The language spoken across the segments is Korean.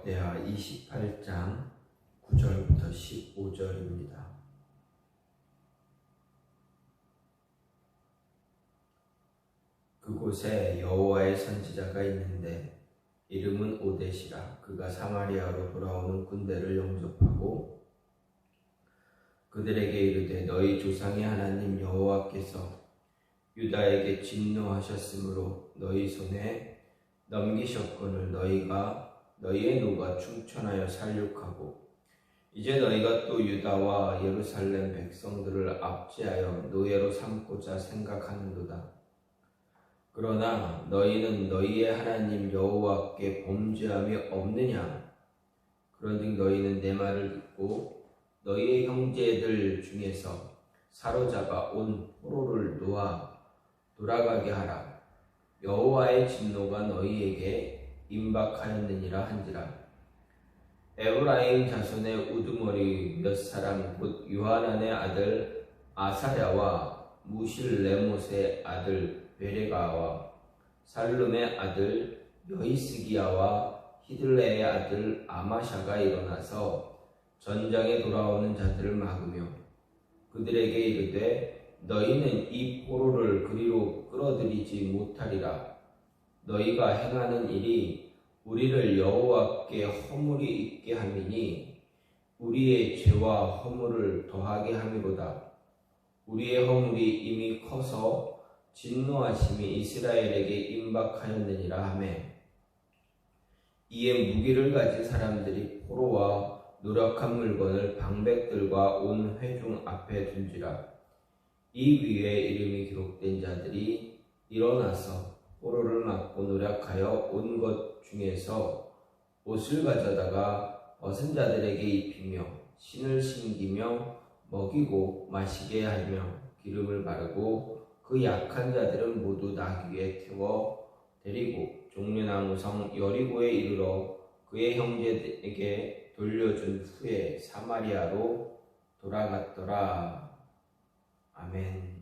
역대하 28장 9절부터 15절입니다. 그곳에 여호와의 선지자가 있는데 이름은 오뎃이라. 그가 사마리아로 돌아오는 군대를 영접하고 그들에게 이르되 너희 조상의 하나님 여호와께서 유다에게 진노하셨으므로 너희 손에 넘기셨거늘 너희의 노가 충천하여 살육하고 이제 너희가 또 유다와 예루살렘 백성들을 압제하여 노예로 삼고자 생각하는도다. 그러나 너희는 너희의 하나님 여호와께 범죄함이 없느냐? 그런즉 너희는 내 말을 듣고 너희의 형제들 중에서 사로잡아 온 포로를 놓아 돌아가게 하라. 여호와의 진노가 너희에게 임박하였느니라 한지라. 에브라임 자손의 우두머리 몇 사람 곧 요하난의 아들 아사랴와 무실레못의 아들 베레가와 살룸의 아들 여히스기야와 히들레의 아들 아마샤가 일어나서 전장에 돌아오는 자들을 막으며 그들에게 이르되 너희는 이 포로를 그리로 끌어들이지 못하리라. 너희가 행하는 일이 우리를 여호와께 허물이 있게 함이니 우리의 죄와 허물을 더하게 함이로다. 우리의 허물이 이미 커서 진노하심이 이스라엘에게 임박하였느니라 하매 이에 무기를 가진 사람들이 포로와 노력한 물건을 방백들과 온 회중 앞에 둔지라. 이 위에 이름이 기록된 자들이 일어나서 포로를 막고 노력하여 온 것 중에서 옷을 가져다가 벗은 자들에게 입히며 신을 신기며 먹이고 마시게 하며 기름을 바르고 그 약한 자들은 모두 나귀에 태워 데리고 종려나무 성 여리고에 이르러 그의 형제에게 돌려준 후에 사마리아로 돌아갔더라. 아멘.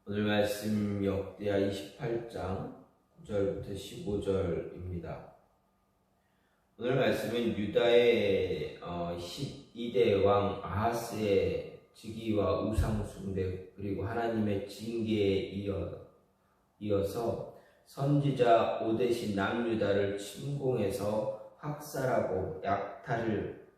오늘 말씀 역대하 28장 9절부터 15절입니다. 오늘 말씀은 유다의 12대 왕 아하스의 즉위와 우상숭배 그리고 하나님의 징계에 이어서 선지자 오뎃이 남유다를 침공해서 학살하고 약탈을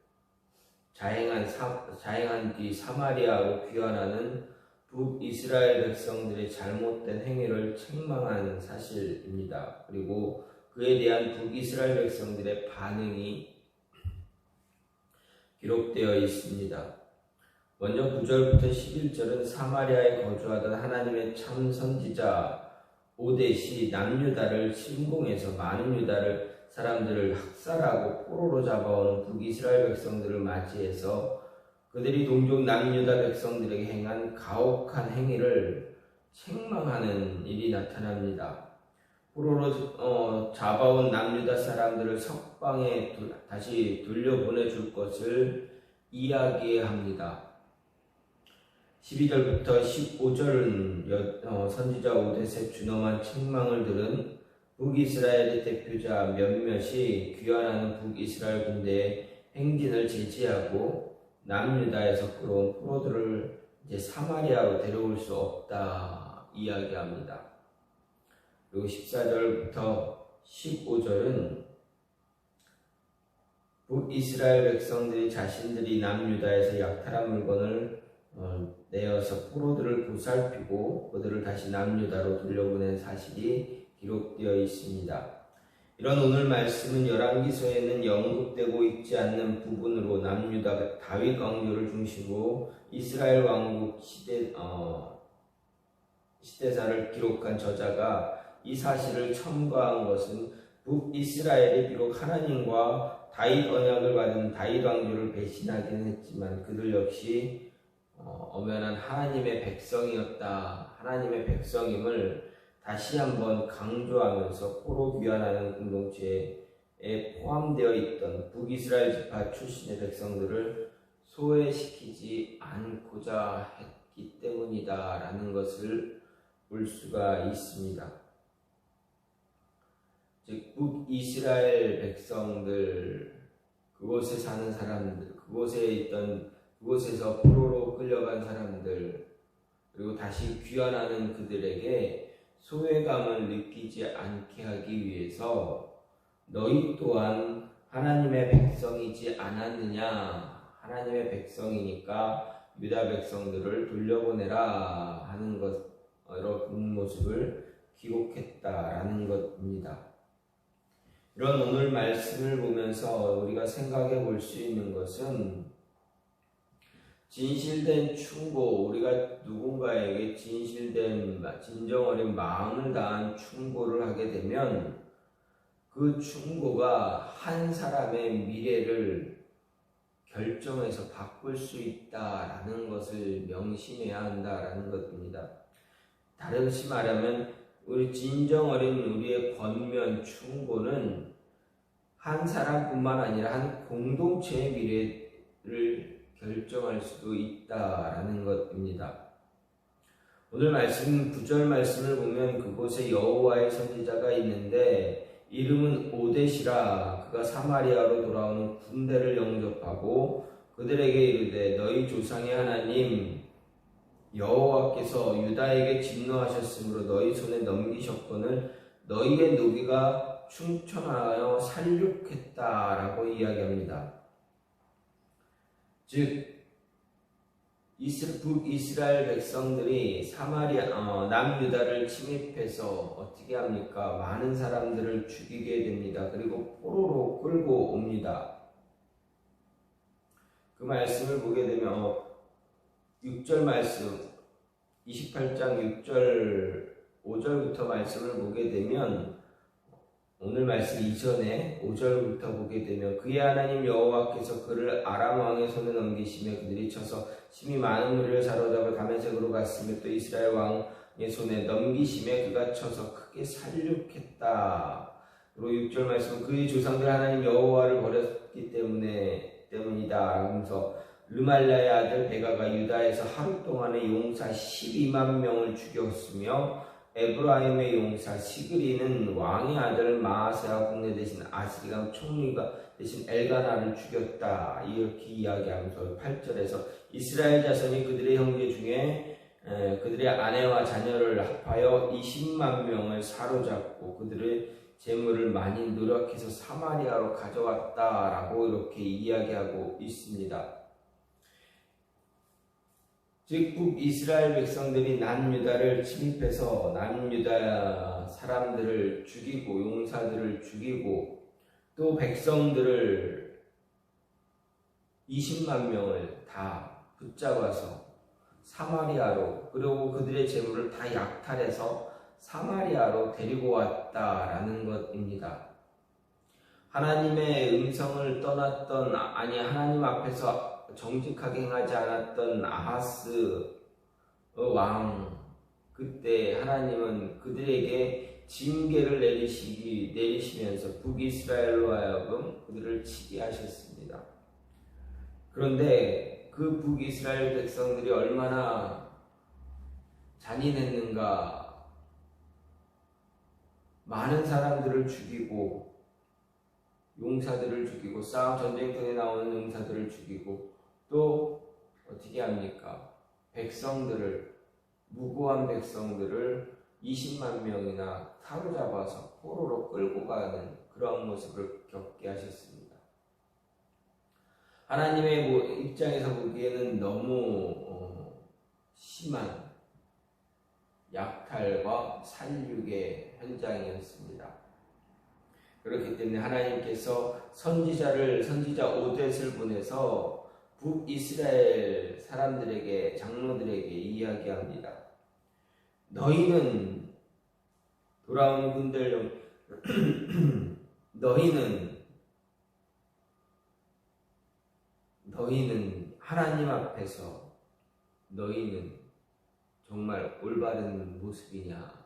자행한 뒤 사마리아로 귀환하는 북이스라엘 백성들의 잘못된 행위를 책망하는 사실입니다. 그리고 그에 대한 북이스라엘 백성들의 반응이 기록되어 있습니다. 먼저 9절부터 11절은 사마리아에 거주하던 하나님의 참 선지자 오뎃이 남유다를 침공해서 많은 유다를 사람들을 학살하고 포로로 잡아오는 북이스라엘 백성들을 맞이해서 그들이 동족 남유다 백성들에게 행한 가혹한 행위를 책망하는 일이 나타납니다. 포로로 잡아온 남유다 사람들을 석방에 다시 돌려보내줄 것을 이야기합니다. 12절부터 15절은 선지자 오뎃의 준엄한 책망을 들은 북이스라엘의 대표자 몇몇이 귀환하는 북이스라엘 군대의 행진을 제지하고 남유다에서 끌어온 포로들을 이제 사마리아로 데려올 수 없다 이야기합니다. 그리고 14절부터 15절은 북이스라엘 백성들이 자신들이 남유다에서 약탈한 물건을 내어서 포로들을 보살피고 그들을 다시 남유다로 돌려보낸 사실이 기록되어 있습니다. 이런 오늘 말씀은 열왕기서에는 언급되고 있지 않는 부분으로 남유다 다윗 왕조를 중심으로 이스라엘 왕국 시대사를 기록한 저자가 이 사실을 첨가한 것은 북이스라엘이 비록 하나님과 다윗 언약을 받은 다윗 왕조를 배신하기는 했지만 그들 역시 엄연한 하나님의 백성이었다. 하나님의 백성임을 다시 한번 강조하면서 포로 귀환하는 공동체에 포함되어 있던 북이스라엘 지파 출신의 백성들을 소외시키지 않고자 했기 때문이다 라는 것을 볼 수가 있습니다. 즉 북이스라엘 백성들, 그곳에 사는 사람들, 그곳에서 포로로 끌려간 사람들, 그리고 다시 귀환하는 그들에게 소외감을 느끼지 않게 하기 위해서 너희 또한 하나님의 백성이지 않았느냐, 하나님의 백성이니까 유다 백성들을 돌려보내라 하는 여러 모습을 기록했다라는 것입니다. 이런 오늘 말씀을 보면서 우리가 생각해 볼 수 있는 것은 진실된 충고, 우리가 누군가에게 진정 어린 마음을 다한 충고를 하게 되면 그 충고가 한 사람의 미래를 결정해서 바꿀 수 있다라는 것을 명심해야 한다라는 것입니다. 다시 말하면 우리 진정 어린 우리의 권면, 충고는 한 사람뿐만 아니라 한 공동체의 미래를 결정할 수도 있다라는 것입니다. 오늘 말씀 9절 말씀을 보면 그곳에 여호와의 선지자가 있는데 이름은 오뎃이라. 그가 사마리아로 돌아오는 군대를 영접하고 그들에게 이르되 너희 조상의 하나님 여호와께서 유다에게 진노하셨으므로 너희 손에 넘기셨거늘 너희의 노기가 충천하여 살육했다라고 이야기합니다. 즉 북이스라엘 백성들이 남유다를 침입해서 어떻게 합니까? 많은 사람들을 죽이게 됩니다. 그리고 포로로 끌고 옵니다. 그 말씀을 보게 되면 6절 말씀, 28장 6절 5절부터 말씀을 보게 되면 오늘 말씀 이전에 5절부터 보게 되면 그의 하나님 여호와께서 그를 아람 왕의 손에 넘기시며 그들이 쳐서 심히 많은 무리를 사로잡아 다메섹으로 갔으며 또 이스라엘 왕의 손에 넘기시며 그가 쳐서 크게 살육했다. 그리고 6절 말씀 그의 조상들 하나님 여호와를 버렸기 때문이다 하면서 르말라의 아들 베가가 유다에서 하루 동안에 용사 12만 명을 죽였으며 에브라임의 용사 시그리는 왕의 아들 마아세와 국내 대신 아스리감 총리가 대신 엘가나를 죽였다. 이렇게 이야기하면서 8절에서 이스라엘 자손이 그들의 형제 중에 그들의 아내와 자녀를 합하여 20만 명을 사로잡고 그들의 재물을 많이 노력해서 사마리아로 가져왔다라고 이렇게 이야기하고 있습니다. 즉 북이스라엘 백성들이 남유다를 침입해서 남유다 사람들을 죽이고 용사들을 죽이고 또 백성들을 20만 명을 다 붙잡아서 사마리아로 그리고 그들의 재물을 다 약탈해서 사마리아로 데리고 왔다라는 것입니다. 하나님의 음성을 떠났던 하나님 앞에서 정직하게 행하지 않았던 아하스 왕, 그때 하나님은 그들에게 징계를 내리시면서 북이스라엘로 하여금 그들을 치게 하셨습니다. 그런데 그 북이스라엘 백성들이 얼마나 잔인했는가. 많은 사람들을 죽이고 용사들을 죽이고 전쟁터에 나오는 용사들을 죽이고 또 어떻게 합니까? 무고한 백성들을 20만 명이나 사로잡아서 포로로 끌고 가는 그런 모습을 겪게 하셨습니다. 하나님의 입장에서 보기에는 너무 심한 약탈과 살육의 현장이었습니다. 그렇기 때문에 하나님께서 선지자 오뎃을 보내서 북이스라엘 사람들에게 장로들에게 이야기합니다. 너희는 돌아온 군대를 너희는 하나님 앞에서 너희는 정말 올바른 모습이냐?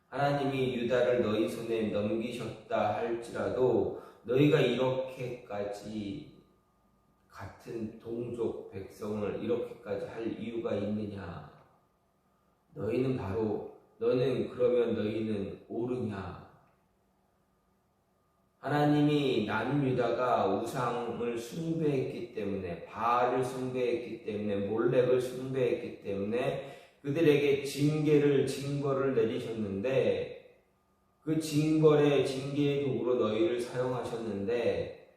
하나님이 유다를 너희 손에 넘기셨다 할지라도 너희가 이렇게까지 같은 동족 백성을 이렇게까지 할 이유가 있느냐? 너희는 옳으냐? 하나님이 남유다가 우상을 숭배했기 때문에, 바알을 숭배했기 때문에, 몰렉을 숭배했기 때문에 그들에게 징벌을 내리셨는데, 그 징계의 도구로 너희를 사용하셨는데,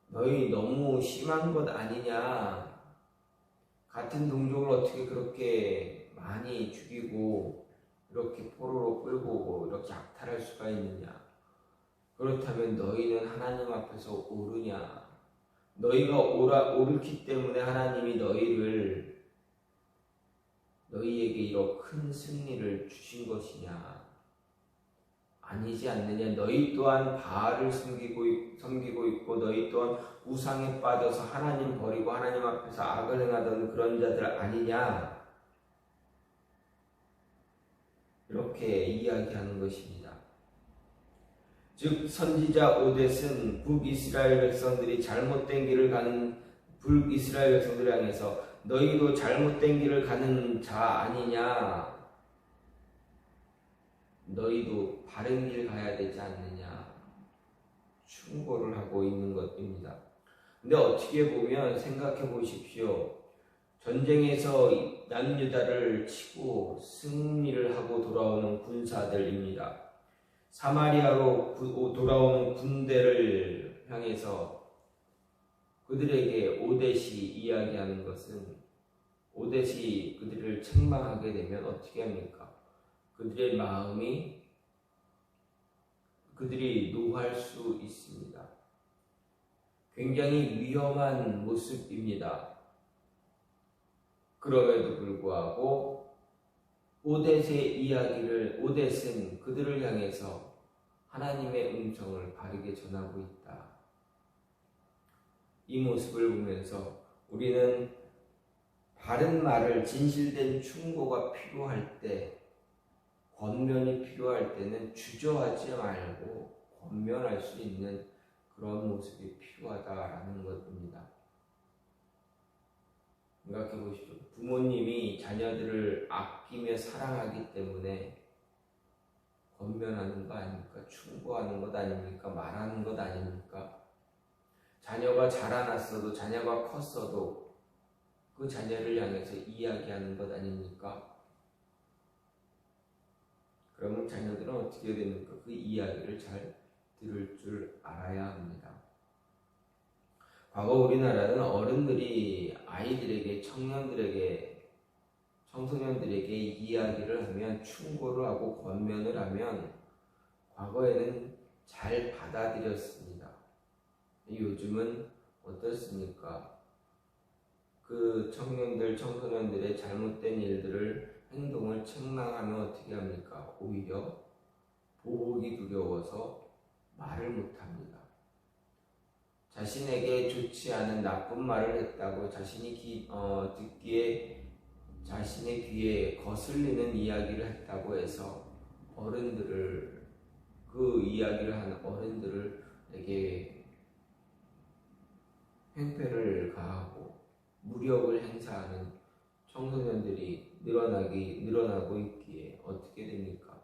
너희 너무 심한 것 아니냐? 같은 동족을 어떻게 그렇게 많이 죽이고 이렇게 포로로 끌고 오고 이렇게 약탈할 수가 있느냐? 그렇다면 너희는 하나님 앞에서 옳으냐? 너희가 옳기 때문에 하나님이 너희에게 이런 큰 승리를 주신 것이냐? 아니지 않느냐? 너희 또한 바알을 섬기고 있고 너희 또한 우상에 빠져서 하나님 버리고 하나님 앞에서 악을 행하던 그런 자들 아니냐? 이렇게 이야기하는 것입니다. 즉 선지자 오뎃은 북이스라엘 백성들이 잘못된 길을 가는 북이스라엘 백성들을 향해서 너희도 잘못된 길을 가는 자 아니냐? 너희도 바른 길 가야 되지 않느냐? 충고를 하고 있는 것입니다. 근데 어떻게 보면 생각해 보십시오. 전쟁에서 남유다를 치고 승리를 하고 돌아오는 군사들입니다. 사마리아로 돌아오는 군대를 향해서 그들에게 오뎃이 이야기하는 것은, 오뎃이 그들을 책망하게 되면 어떻게 합니까? 그들의 마음이, 그들이 노할 수 있습니다. 굉장히 위험한 모습입니다. 그럼에도 불구하고 오뎃은 그들을 향해서 하나님의 음성을 바르게 전하고 있다. 이 모습을 보면서 우리는 바른 말을, 진실된 충고가 필요할 때, 권면이 필요할 때는 주저하지 말고 권면할 수 있는 그런 모습이 필요하다라는 것입니다. 생각해 보십시오. 부모님이 자녀들을 아끼며 사랑하기 때문에 권면하는 거 아닙니까? 충고하는 것 아닙니까? 말하는 것 아닙니까? 자녀가 자라났어도, 자녀가 컸어도 그 자녀를 향해서 이야기하는 것 아닙니까? 그러면 자녀들은 어떻게 됩니까? 그 이야기를 잘 들을 줄 알아야 합니다. 과거 우리나라는 어른들이 아이들에게, 청소년들에게 이야기를 하면, 충고를 하고 권면을 하면 과거에는 잘 받아들였습니다. 요즘은 어떻습니까? 그 청소년들의 잘못된 행동을 책망하면 어떻게 합니까? 오히려 보복이 두려워서 말을 못합니다. 자신에게 좋지 않은 나쁜 말을 했다고 자신이 듣기에, 자신의 귀에 거슬리는 이야기를 했다고 해서 그 이야기를 하는 어른들에게 행패를 가하고 무력을 행사하는 청소년들이 늘어나고 있기에 어떻게 됩니까?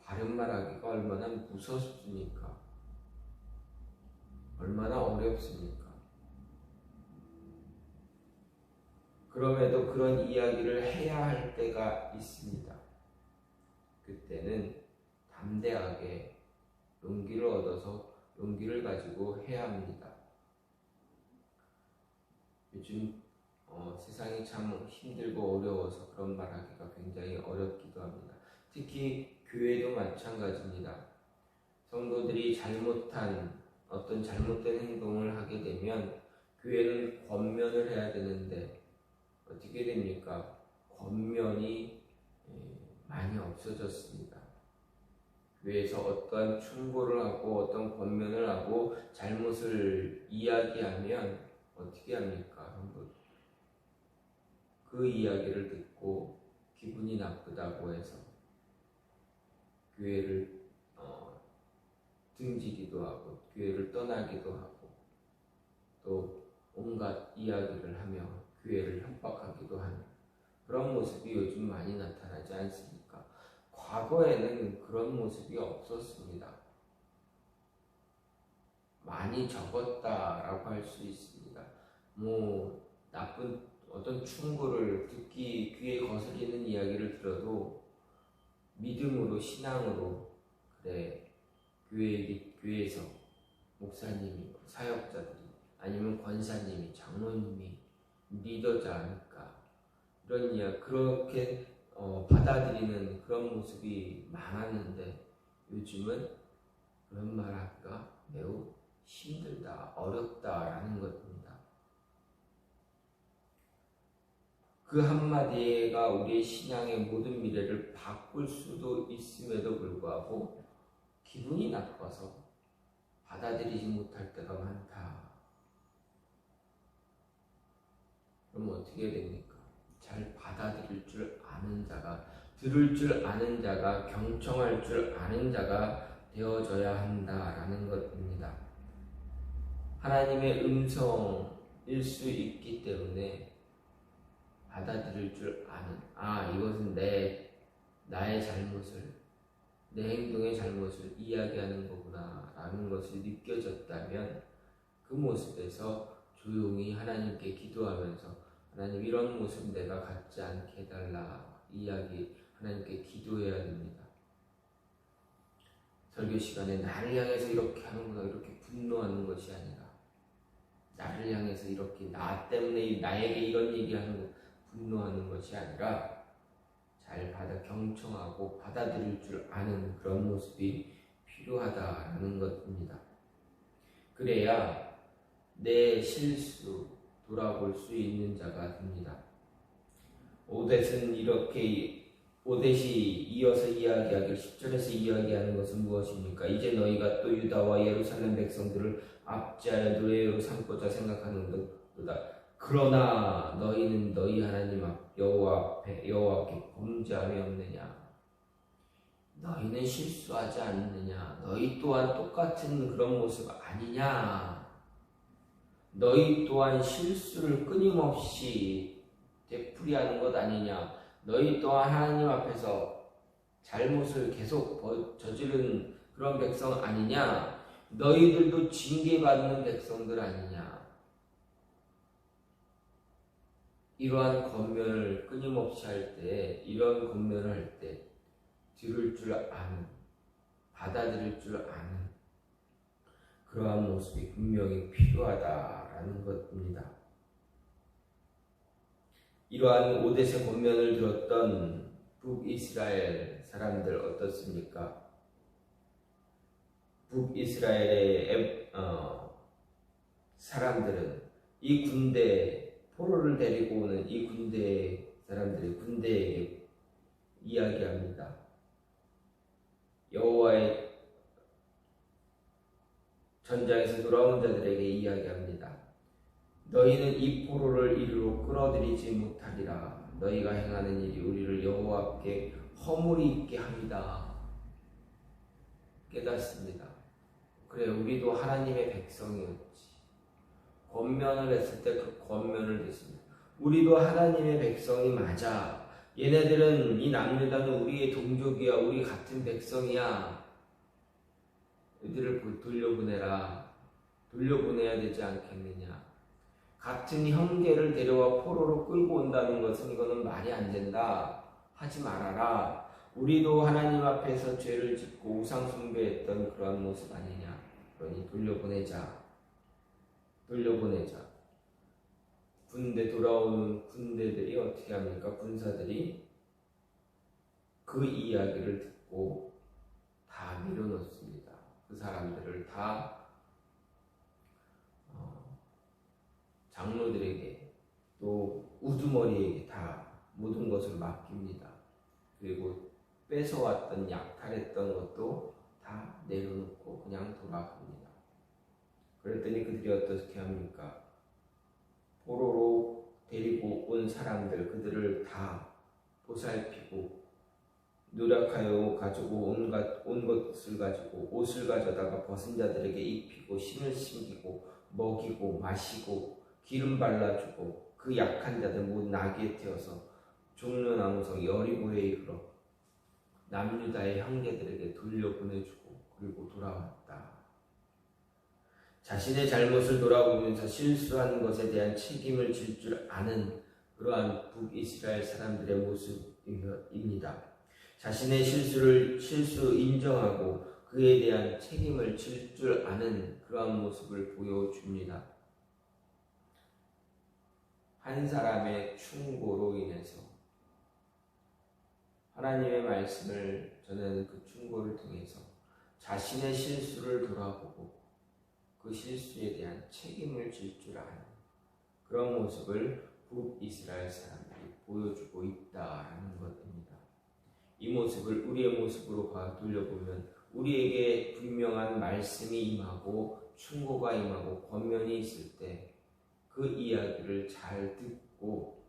바른 말하기가 얼마나 무섭습니까? 얼마나 어렵습니까? 그럼에도 그런 이야기를 해야 할 때가 있습니다. 그때는 담대하게 용기를 얻어서 용기를 가지고 해야 합니다. 요즘 세상이 참 힘들고 어려워서 그런 말하기가 굉장히 어렵기도 합니다. 특히 교회도 마찬가지입니다. 성도들이 어떤 잘못된 행동을 하게 되면 교회는 권면을 해야 되는데 어떻게 됩니까? 권면이 많이 없어졌습니다. 교회에서 어떠한 충고를 하고 어떤 권면을 하고 잘못을 이야기하면 어떻게 합니까? 그 이야기를 듣고 기분이 나쁘다고 해서 교회를 등지기도 하고 교회를 떠나기도 하고 또 온갖 이야기를 하며 교회를 협박하기도 하는 그런 모습이 요즘 많이 나타나지 않습니까? 과거에는 그런 모습이 없었습니다. 많이 적었다라고 할 수 있습니다. 뭐 나쁜 어떤 충고를 듣기 귀에 거슬리는 이야기를 들어도 믿음으로 신앙으로 그래 교회에서 목사님이 사역자들이 아니면 권사님이 장로님이 리더자 아닐까 이런 이야기 그렇게 받아들이는 그런 모습이 많았는데 요즘은 그런 말하기가 매우 힘들다 어렵다라는 것입니다. 그 한마디가 우리의 신앙의 모든 미래를 바꿀 수도 있음에도 불구하고 기분이 나빠서 받아들이지 못할 때가 많다. 그럼 어떻게 해야 됩니까? 잘 받아들일 줄 아는 자가, 들을 줄 아는 자가, 경청할 줄 아는 자가 되어져야 한다라는 것입니다. 하나님의 음성일 수 있기 때문에 받아들일 줄 아는, 이것은 나의 잘못을, 내 행동의 잘못을 이야기하는 거구나 라는 것이 느껴졌다면 그 모습에서 조용히 하나님께 기도하면서 하나님 이런 모습 내가 갖지 않게 해달라 하나님께 기도해야 됩니다. 설교 시간에 나를 향해서 이렇게 하는구나 이렇게 분노하는 것이 아니라 나를 향해서 이렇게 나 때문에 나에게 이런 얘기하는 거 분노하는 것이 아니라 잘 경청하고 받아들일 줄 아는 그런 모습이 필요하다라는 것입니다. 그래야 내 실수 돌아볼 수 있는 자가 됩니다. 오뎃이 이어서 이야기하길 10절에서 이야기하는 것은 무엇입니까? 이제 너희가 또 유다와 예루살렘 백성들을 압제하여 노예로 삼고자 생각하는도다. 그러나 너희는 너희 하나님 여호와께 범죄함이 없느냐? 너희는 실수하지 않느냐? 너희 또한 똑같은 그런 모습 아니냐? 너희 또한 실수를 끊임없이 되풀이하는 것 아니냐? 너희 또한 하나님 앞에서 잘못을 계속 저지른 그런 백성 아니냐? 너희들도 징계받는 백성들 아니냐? 이러한 권면을 끊임없이 할 때, 이런 권면을 할 때 들을 줄 아는, 받아들일 줄 아는 그러한 모습이 분명히 필요하다라는 것입니다. 이러한 오뎃의 권면을 들었던 북이스라엘 사람들 어떻습니까? 북이스라엘의 사람들은 이 포로를 데리고 오는 이 군대에게 이야기합니다. 여호와의 전장에서 돌아온 자들에게 이야기합니다. 너희는 이 포로를 이리로 끌어들이지 못하리라. 너희가 행하는 일이 우리를 여호와께 허물이 있게 합니다. 깨닫습니다. 그래, 우리도 하나님의 백성이었지. 권면을 했을 때 그 권면을 듣습니다. 우리도 하나님의 백성이 맞아. 얘네들은 이 남유다는 우리의 동족이야. 우리 같은 백성이야. 이들을 돌려보내야 되지 않겠느냐. 같은 형제를 데려와 포로로 끌고 온다는 것은 이거는 말이 안 된다. 하지 말아라. 우리도 하나님 앞에서 죄를 짓고 우상 숭배했던 그러한 모습 아니냐. 그러니 돌려보내자. 돌아오는 군대들이 어떻게 합니까? 군사들이 그 이야기를 듣고 다 밀어넣습니다. 그 사람들을 다 장로들에게 또 우두머리에게 다 모든 것을 맡깁니다. 그리고 뺏어왔던 약탈했던 것도 다 내려놓고 그냥 돌아갑니다. 그랬더니 그들이 어떻게 합니까? 포로로 데리고 온 사람들 그들을 다 보살피고 노력하여 가지고 온 것을 가지고 옷을 가져다가 벗은 자들에게 입히고 신을 신기고 먹이고 마시고 기름 발라주고 그 약한 자들 못 나귀에 태워서 종려나무성 여리고에 이르러 남유다의 형제들에게 돌려보내주고 그리고 돌아왔다. 자신의 잘못을 돌아보면서 실수한 것에 대한 책임을 질 줄 아는 그러한 북이스라엘 사람들의 모습입니다. 자신의 실수 인정하고 그에 대한 책임을 질 줄 아는 그러한 모습을 보여줍니다. 한 사람의 충고로 인해서 하나님의 말씀을 전하는 그 충고를 통해서 자신의 실수를 돌아보고 그 실수에 대한 책임을 질 줄 아는 그런 모습을 북이스라엘 사람들이 보여주고 있다는 것입니다. 이 모습을 우리의 모습으로 돌려보면 우리에게 분명한 말씀이 임하고 충고가 임하고 권면이 있을 때 그 이야기를 잘 듣고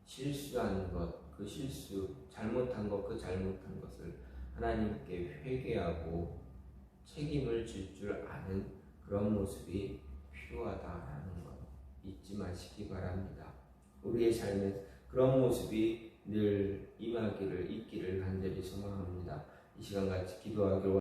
실수한 것, 그 실수, 잘못한 것, 그 잘못한 것을 하나님께 회개하고 책임을 질 줄 아는 그런 모습이 필요하다라는 것 잊지 마시기 바랍니다. 우리의 삶에 그런 모습이 늘 임하기를, 있기를 간절히 소망합니다. 이 시간 같이 기도하기를